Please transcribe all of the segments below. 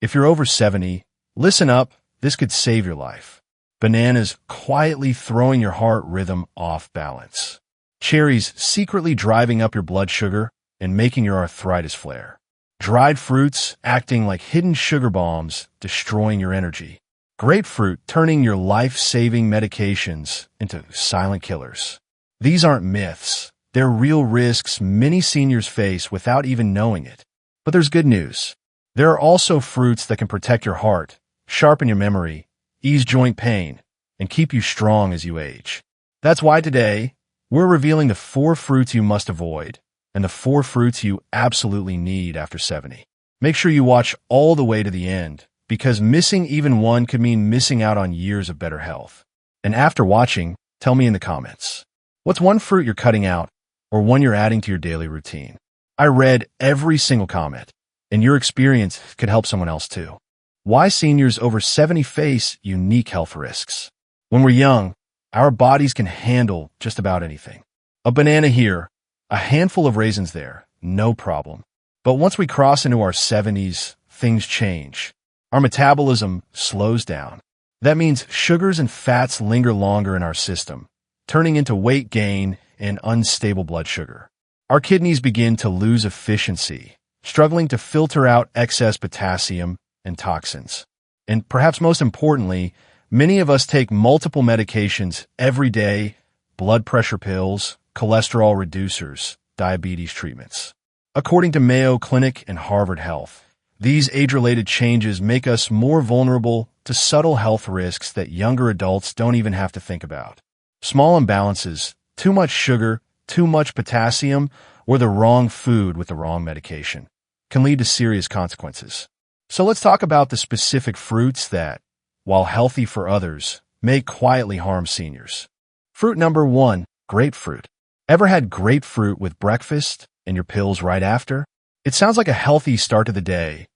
If you're over 70, listen up, this could save your life. Bananas quietly throwing your heart rhythm off balance. Cherries secretly driving up your blood sugar and making your arthritis flare. Dried fruits acting like hidden sugar bombs, destroying your energy. Grapefruit turning your life-saving medications into silent killers. These aren't myths. They're real risks many seniors face without even knowing it. But there's good news. There are also fruits that can protect your heart, sharpen your memory, ease joint pain, and keep you strong as you age. That's why today, we're revealing the 4 fruits you must avoid and the 4 fruits you absolutely need after 70. Make sure you watch all the way to the end, because missing even one could mean missing out on years of better health. And after watching, tell me in the comments, what's one fruit you're cutting out or one you're adding to your daily routine? I read every single comment, and your experience could help someone else too. Why seniors over 70 face unique health risks? When we're young, our bodies can handle just about anything. A banana here, a handful of raisins there, no problem. But once we cross into our 70s, things change. Our metabolism slows down. That means sugars and fats linger longer in our system, turning into weight gain and unstable blood sugar. Our kidneys begin to lose efficiency, struggling to filter out excess potassium and toxins. And perhaps most importantly, many of us take multiple medications every day: blood pressure pills, cholesterol reducers, diabetes treatments. According to Mayo Clinic and Harvard Health, these age-related changes make us more vulnerable to subtle health risks that younger adults don't even have to think about. Small imbalances, too much sugar, too much potassium, or the wrong food with the wrong medication can lead to serious consequences. So let's talk about the specific fruits that, while healthy for others, may quietly harm seniors. Fruit number 1, grapefruit. Ever had grapefruit with breakfast and your pills right after? It sounds like a healthy start to the day.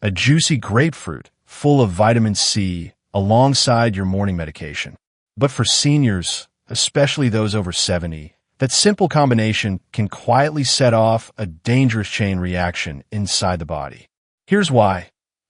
A juicy grapefruit full of vitamin C alongside your morning medication. But for seniors, especially those over 70, that simple combination can quietly set off a dangerous chain reaction inside the body. Here's why.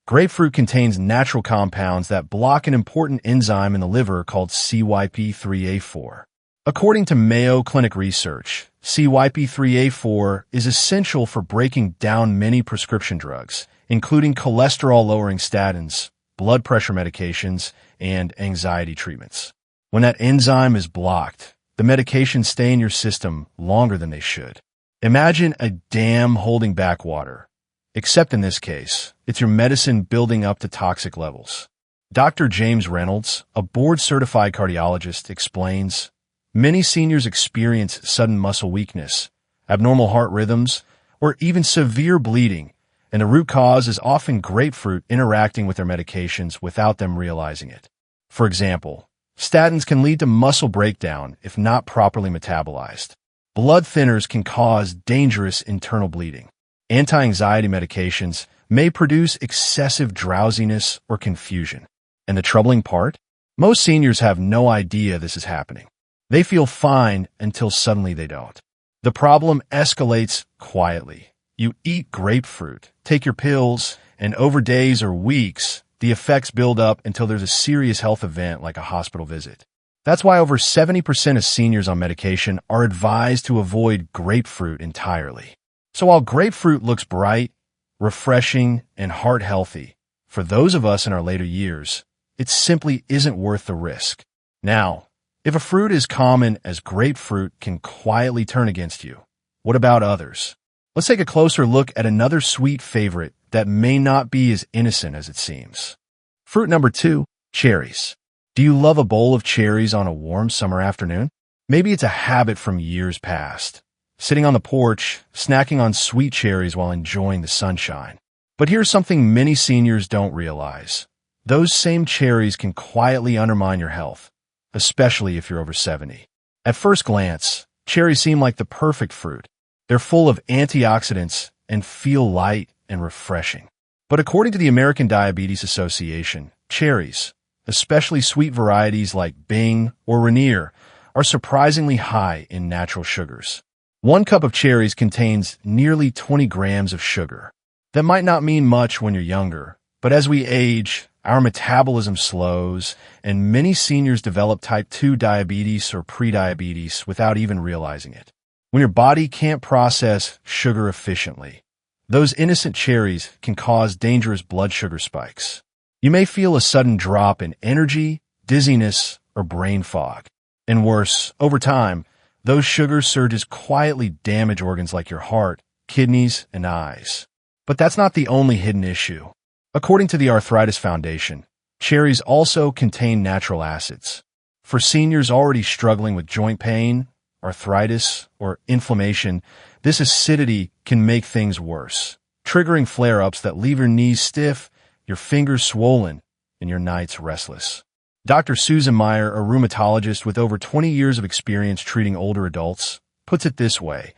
Grapefruit contains natural compounds that block an important enzyme in the liver called CYP3A4. According to Mayo Clinic research, CYP3A4 is essential for breaking down many prescription drugs, including cholesterol-lowering statins, blood pressure medications, and anxiety treatments. When that enzyme is blocked, the medications stay in your system longer than they should. Imagine a dam holding back water. Except in this case, it's your medicine building up to toxic levels. Dr. James Reynolds, a board-certified cardiologist, explains, many seniors experience sudden muscle weakness, abnormal heart rhythms, or even severe bleeding, and the root cause is often grapefruit interacting with their medications without them realizing it. For example, statins can lead to muscle breakdown if not properly metabolized. Blood thinners can cause dangerous internal bleeding. Anti-anxiety medications may produce excessive drowsiness or confusion. And the troubling part? Most seniors have no idea this is happening. They feel fine until suddenly they don't. The problem escalates quietly. You eat grapefruit, take your pills, and over days or weeks, the effects build up until there's a serious health event like a hospital visit. That's why over 70% of seniors on medication are advised to avoid grapefruit entirely. So while grapefruit looks bright, refreshing, and heart-healthy, for those of us in our later years, it simply isn't worth the risk. Now, if a fruit as common as grapefruit can quietly turn against you, what about others? Let's take a closer look at another sweet favorite that may not be as innocent as it seems. Fruit number 2, cherries. Do you love a bowl of cherries on a warm summer afternoon? Maybe it's a habit from years past. Sitting on the porch, snacking on sweet cherries while enjoying the sunshine. But here's something many seniors don't realize. Those same cherries can quietly undermine your health, especially if you're over 70. At first glance, cherries seem like the perfect fruit. They're full of antioxidants and feel light and refreshing. But according to the American Diabetes Association, cherries, especially sweet varieties like Bing or Rainier, are surprisingly high in natural sugars. 1 cup of cherries contains nearly 20 grams of sugar. That might not mean much when you're younger, But as we age, our metabolism slows, and many seniors develop type 2 diabetes or prediabetes without even realizing it. When your body can't process sugar efficiently, those innocent cherries can cause dangerous blood sugar spikes. You may feel a sudden drop in energy, dizziness, or brain fog. And worse, over time, those sugar surges quietly damage organs like your heart, kidneys, and eyes. But that's not the only hidden issue. According to the Arthritis Foundation, cherries also contain natural acids. For seniors already struggling with joint pain, arthritis, or inflammation, this acidity can make things worse, triggering flare-ups that leave your knees stiff, your fingers swollen, and your nights restless. Dr. Susan Meyer, a rheumatologist with over 20 years of experience treating older adults, puts it this way: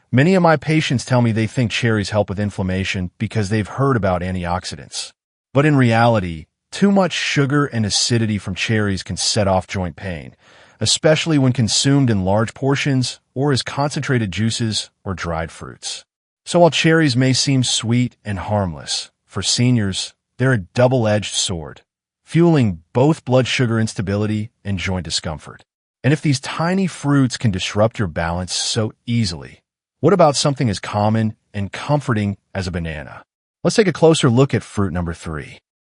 many of my patients tell me they think cherries help with inflammation because they've heard about antioxidants. But in reality, too much sugar and acidity from cherries can set off joint pain, especially when consumed in large portions or as concentrated juices or dried fruits. So while cherries may seem sweet and harmless, for seniors, they're a double-edged sword, fueling both blood sugar instability and joint discomfort. And if these tiny fruits can disrupt your balance so easily, what about something as common and comforting as a banana? Let's take a closer look at fruit number 3.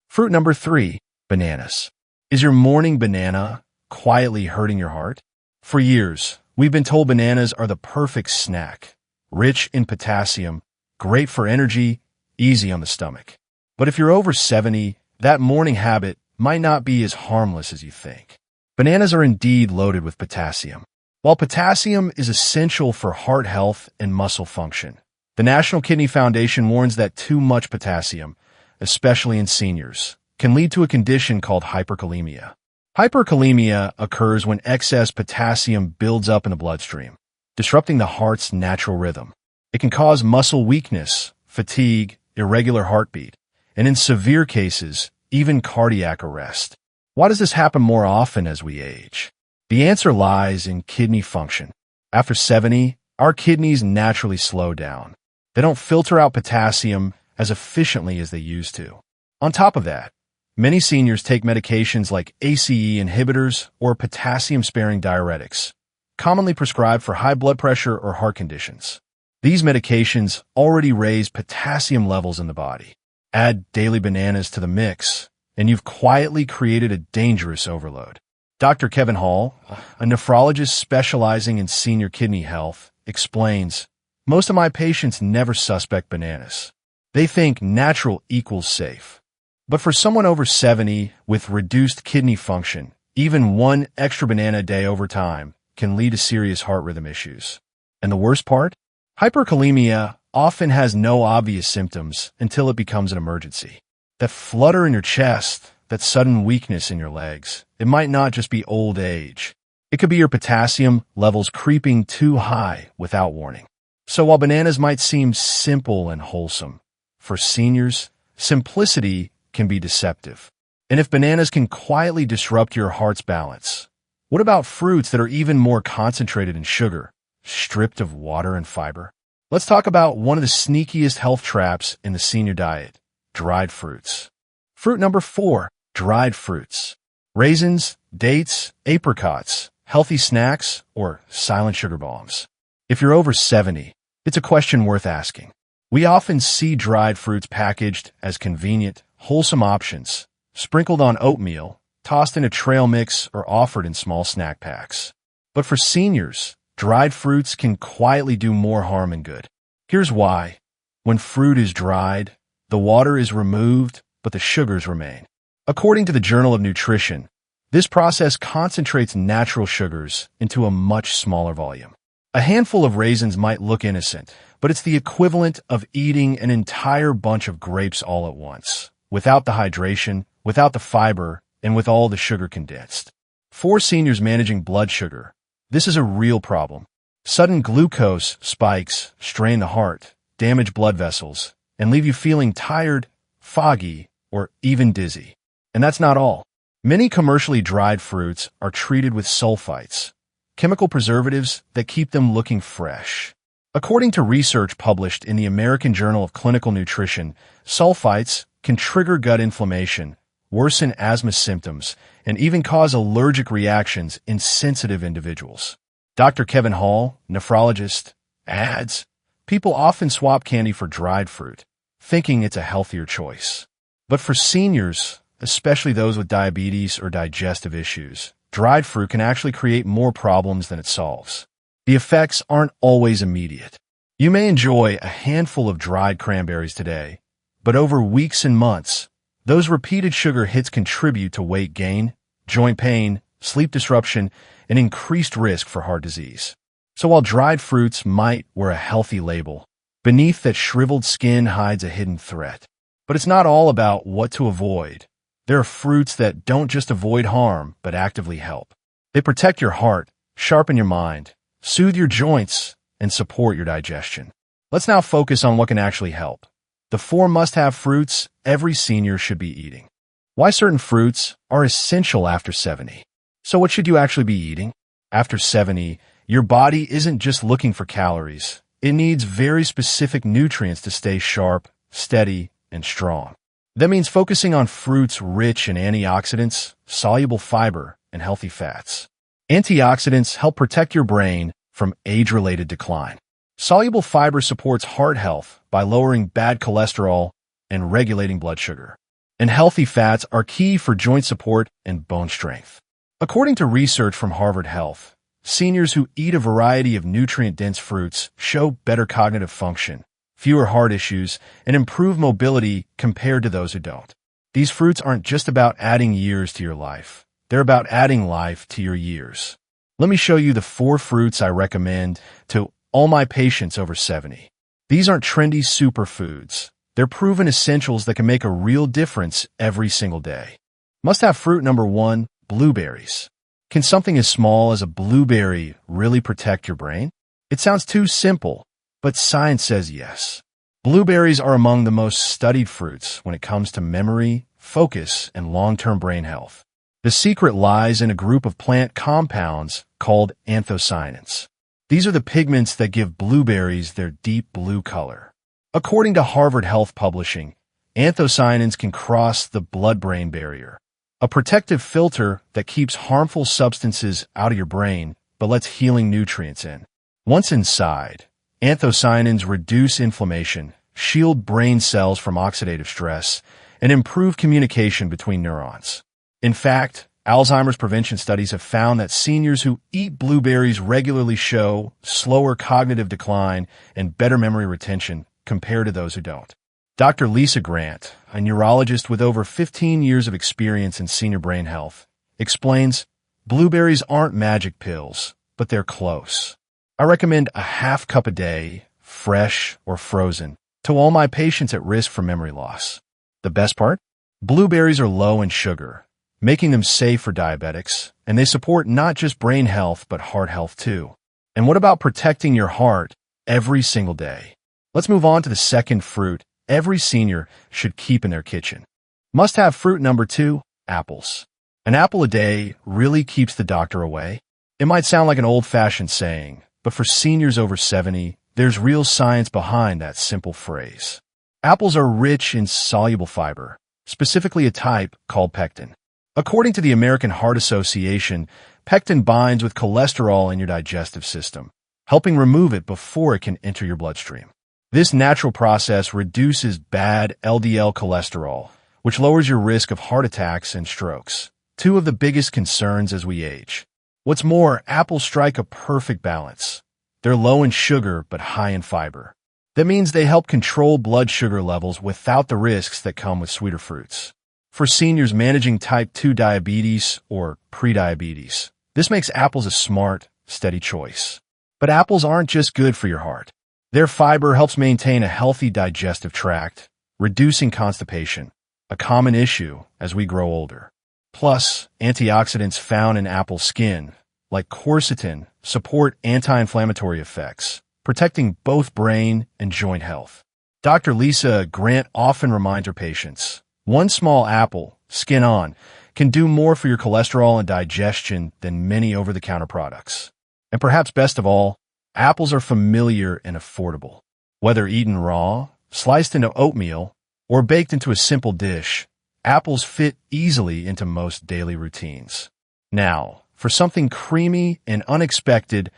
Fruit number 3, bananas. Is your morning banana quietly hurting your heart? For years, we've been told bananas are the perfect snack, rich in potassium, great for energy, easy on the stomach. But if you're over 70, that morning habit might not be as harmless as you think. Bananas are indeed loaded with potassium. While potassium is essential for heart health and muscle function, the National Kidney Foundation warns that too much potassium, especially in seniors, can lead to a condition called hyperkalemia. Hyperkalemia occurs when excess potassium builds up in the bloodstream, disrupting the heart's natural rhythm. It can cause muscle weakness, fatigue, irregular heartbeat, and in severe cases, even cardiac arrest. Why does this happen more often as we age? The answer lies in kidney function. After 70, our kidneys naturally slow down. They don't filter out potassium as efficiently as they used to. On top of that, many seniors take medications like ACE inhibitors or potassium-sparing diuretics, commonly prescribed for high blood pressure or heart conditions. These medications already raise potassium levels in the body. Add daily bananas to the mix, and you've quietly created a dangerous overload. Dr. Kevin Hall, a nephrologist specializing in senior kidney health, explains, "Most of my patients never suspect bananas. They think natural equals safe. But for someone over 70 with reduced kidney function, even one extra banana a day over time can lead to serious heart rhythm issues. And the worst part? Hyperkalemia often has no obvious symptoms until it becomes an emergency. That flutter in your chest, that sudden weakness in your legs, it might not just be old age. It could be your potassium levels creeping too high without warning. So while bananas might seem simple and wholesome, for seniors, simplicity can be deceptive. And if bananas can quietly disrupt your heart's balance, what about fruits that are even more concentrated in sugar, stripped of water and fiber? Let's talk about one of the sneakiest health traps in the senior diet: dried fruits. Fruit number 4, dried fruits. Raisins, dates, apricots, healthy snacks, or silent sugar bombs. If you're over 70, it's a question worth asking. We often see dried fruits packaged as convenient, wholesome options, sprinkled on oatmeal, tossed in a trail mix, or offered in small snack packs. But for seniors, dried fruits can quietly do more harm than good. Here's why. When fruit is dried, the water is removed, but the sugars remain. According to the Journal of Nutrition, this process concentrates natural sugars into a much smaller volume. A handful of raisins might look innocent, but it's the equivalent of eating an entire bunch of grapes all at once, without the hydration, without the fiber, and with all the sugar condensed. For seniors managing blood sugar, this is a real problem. Sudden glucose spikes strain the heart, damage blood vessels, and leave you feeling tired, foggy, or even dizzy. And that's not all. Many commercially dried fruits are treated with sulfites, chemical preservatives that keep them looking fresh. According to research published in the American Journal of Clinical Nutrition, sulfites, can trigger gut inflammation, worsen asthma symptoms, and even cause allergic reactions in sensitive individuals. Dr. Kevin Hall, nephrologist, adds, people often swap candy for dried fruit, thinking it's a healthier choice. But for seniors, especially those with diabetes or digestive issues, dried fruit can actually create more problems than it solves. The effects aren't always immediate. You may enjoy a handful of dried cranberries today, but over weeks and months, those repeated sugar hits contribute to weight gain, joint pain, sleep disruption, and increased risk for heart disease. So while dried fruits might wear a healthy label, beneath that shriveled skin hides a hidden threat. But it's not all about what to avoid. There are fruits that don't just avoid harm, but actively help. They protect your heart, sharpen your mind, soothe your joints, and support your digestion. Let's now focus on what can actually help. The 4 must-have fruits every senior should be eating. Why certain fruits are essential after 70. So what should you actually be eating? After 70, your body isn't just looking for calories. It needs very specific nutrients to stay sharp, steady, and strong. That means focusing on fruits rich in antioxidants, soluble fiber, and healthy fats. Antioxidants help protect your brain from age-related decline. Soluble fiber supports heart health by lowering bad cholesterol and regulating blood sugar. And healthy fats are key for joint support and bone strength. According to research from Harvard Health, seniors who eat a variety of nutrient-dense fruits show better cognitive function, fewer heart issues, and improved mobility compared to those who don't. These fruits aren't just about adding years to your life. They're about adding life to your years. Let me show you the 4 fruits I recommend to all my patients over 70. These aren't trendy superfoods. They're proven essentials that can make a real difference every single day. Must-have fruit number 1, blueberries. Can something as small as a blueberry really protect your brain? It sounds too simple, but science says yes. Blueberries are among the most studied fruits when it comes to memory, focus, and long-term brain health. The secret lies in a group of plant compounds called anthocyanins. These are the pigments that give blueberries their deep blue color. According to Harvard Health Publishing, anthocyanins can cross the blood-brain barrier, a protective filter that keeps harmful substances out of your brain but lets healing nutrients in. Once inside, anthocyanins reduce inflammation, shield brain cells from oxidative stress, and improve communication between neurons. In fact, Alzheimer's prevention studies have found that seniors who eat blueberries regularly show slower cognitive decline and better memory retention compared to those who don't. Dr. Lisa Grant, a neurologist with over 15 years of experience in senior brain health, explains, blueberries aren't magic pills, but they're close. I recommend a half cup a day, fresh or frozen, to all my patients at risk for memory loss. The best part? Blueberries are low in sugar, making them safe for diabetics, and they support not just brain health but heart health too. And what about protecting your heart every single day? Let's move on to the second fruit every senior should keep in their kitchen. Must-have fruit number 2, apples. An apple a day really keeps the doctor away. It might sound like an old-fashioned saying, but for seniors over 70, there's real science behind that simple phrase. Apples are rich in soluble fiber, specifically a type called pectin. According to the American Heart Association, pectin binds with cholesterol in your digestive system, helping remove it before it can enter your bloodstream. This natural process reduces bad LDL cholesterol, which lowers your risk of heart attacks and strokes, 2 of the biggest concerns as we age. What's more, apples strike a perfect balance. They're low in sugar but high in fiber. That means they help control blood sugar levels without the risks that come with sweeter fruits. For seniors managing type 2 diabetes or prediabetes, this makes apples a smart, steady choice. But apples aren't just good for your heart. Their fiber helps maintain a healthy digestive tract, reducing constipation, a common issue as we grow older. Plus, antioxidants found in apple skin, like quercetin, support anti-inflammatory effects, protecting both brain and joint health. Dr. Lisa Grant often reminds her patients, 1 small apple, skin on, can do more for your cholesterol and digestion than many over-the-counter products. And perhaps best of all, apples are familiar and affordable. Whether eaten raw, sliced into oatmeal, or baked into a simple dish, apples fit easily into most daily routines. Now, for something creamy and unexpected,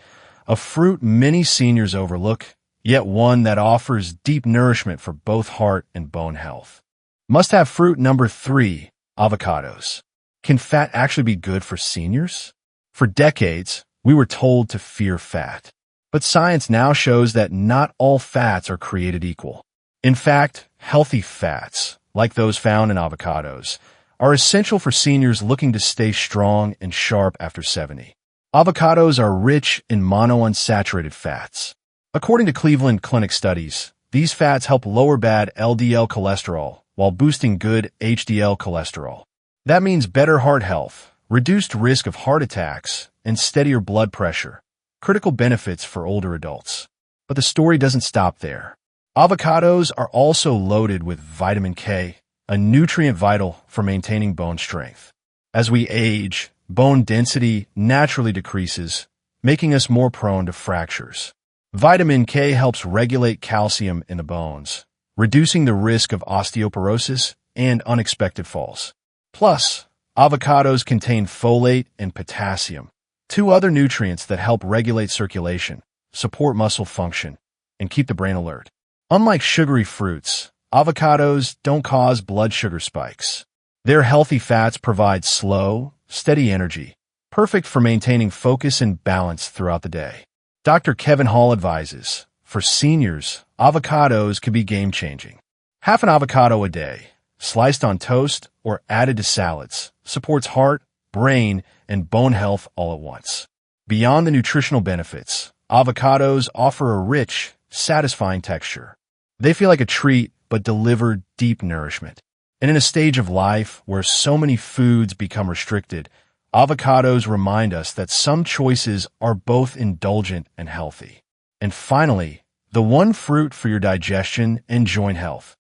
a fruit many seniors overlook, yet one that offers deep nourishment for both heart and bone health. Must-have fruit number 3, avocados. Can fat actually be good for seniors? For decades, we were told to fear fat. But science now shows that not all fats are created equal. In fact, healthy fats, like those found in avocados, are essential for seniors looking to stay strong and sharp after 70. Avocados are rich in monounsaturated fats. According to Cleveland Clinic studies, these fats help lower bad LDL cholesterol while boosting good HDL cholesterol. That means better heart health, reduced risk of heart attacks, and steadier blood pressure, critical benefits for older adults. But the story doesn't stop there. Avocados are also loaded with vitamin K, a nutrient vital for maintaining bone strength. As we age, bone density naturally decreases, making us more prone to fractures. Vitamin K helps regulate calcium in the bones, reducing the risk of osteoporosis and unexpected falls. Plus, avocados contain folate and potassium, two other nutrients that help regulate circulation, support muscle function, and keep the brain alert. Unlike sugary fruits, avocados don't cause blood sugar spikes. Their healthy fats provide slow, steady energy, perfect for maintaining focus and balance throughout the day. Dr. Kevin Hall advises, for seniors, avocados can be game-changing. Half an avocado a day, sliced on toast or added to salads, supports heart, brain, and bone health all at once. Beyond the nutritional benefits, avocados offer a rich, satisfying texture. They feel like a treat, but deliver deep nourishment. And in a stage of life where so many foods become restricted, avocados remind us that some choices are both indulgent and healthy. And finally, the one fruit for your digestion and joint health.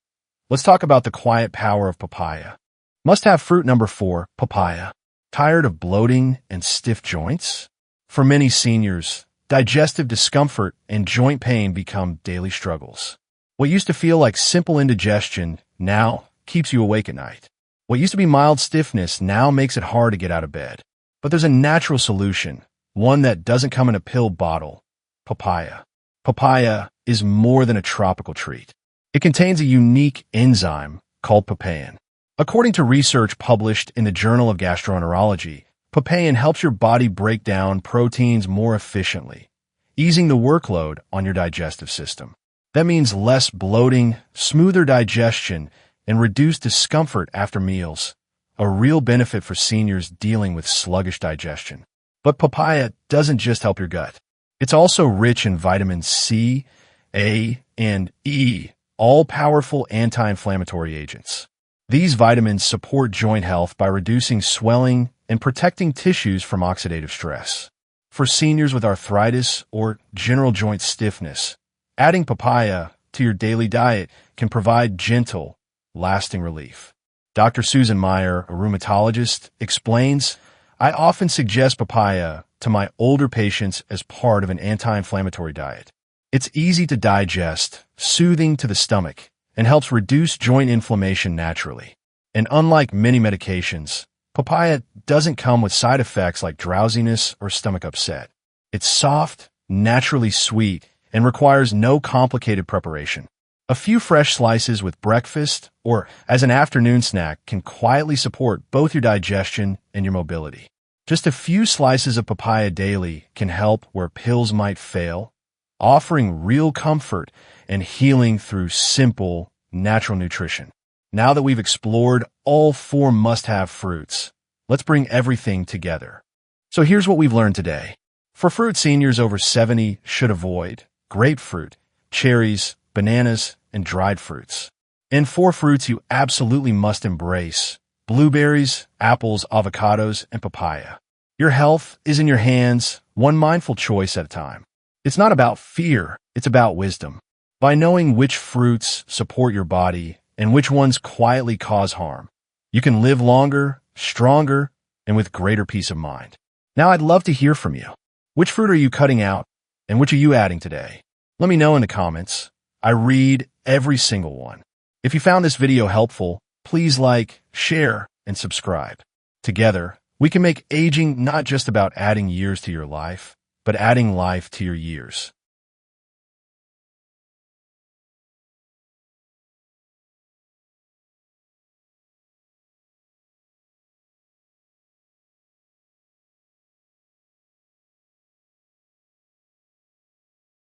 Let's talk about the quiet power of papaya. Must-have fruit number 4, papaya. Tired of bloating and stiff joints? For many seniors, digestive discomfort and joint pain become daily struggles. What used to feel like simple indigestion now keeps you awake at night. What used to be mild stiffness now makes it hard to get out of bed. But there's a natural solution, one that doesn't come in a pill bottle: papaya. Papaya is more than a tropical treat. It contains a unique enzyme called papain. According to research published in the Journal of Gastroenterology, papain helps your body break down proteins more efficiently, easing the workload on your digestive system. That means less bloating, smoother digestion, and reduced discomfort after meals, a real benefit for seniors dealing with sluggish digestion. But papaya doesn't just help your gut. It's also rich in vitamins C, A, and E, all powerful anti-inflammatory agents. These vitamins support joint health by reducing swelling and protecting tissues from oxidative stress. For seniors with arthritis or general joint stiffness, adding papaya to your daily diet can provide gentle, lasting relief. Dr. Susan Meyer, a rheumatologist, explains, "I often suggest papaya to my older patients as part of an anti-inflammatory diet. It's easy to digest, soothing to the stomach, and helps reduce joint inflammation naturally. And unlike many medications, papaya doesn't come with side effects like drowsiness or stomach upset. It's soft, naturally sweet, and requires no complicated preparation. A few fresh slices with breakfast or as an afternoon snack can quietly support both your digestion and your mobility. Just a few slices of papaya daily can help where pills might fail, offering real comfort and healing through simple, natural nutrition. Now that we've explored all 4 must-have fruits, let's bring everything together. So here's what we've learned today. For fruit seniors over 70 should avoid grapefruit, cherries, bananas, and dried fruits. And 4 fruits you absolutely must embrace: blueberries, apples, avocados, and papaya. Your health is in your hands, one mindful choice at a time. It's not about fear, it's about wisdom. By knowing which fruits support your body and which ones quietly cause harm, you can live longer, stronger, and with greater peace of mind. Now I'd love to hear from you. Which fruit are you cutting out, and which are you adding today? Let me know in the comments. I read every single one. If you found this video helpful, please like, share, and subscribe. Together, we can make aging not just about adding years to your life, but adding life to your years.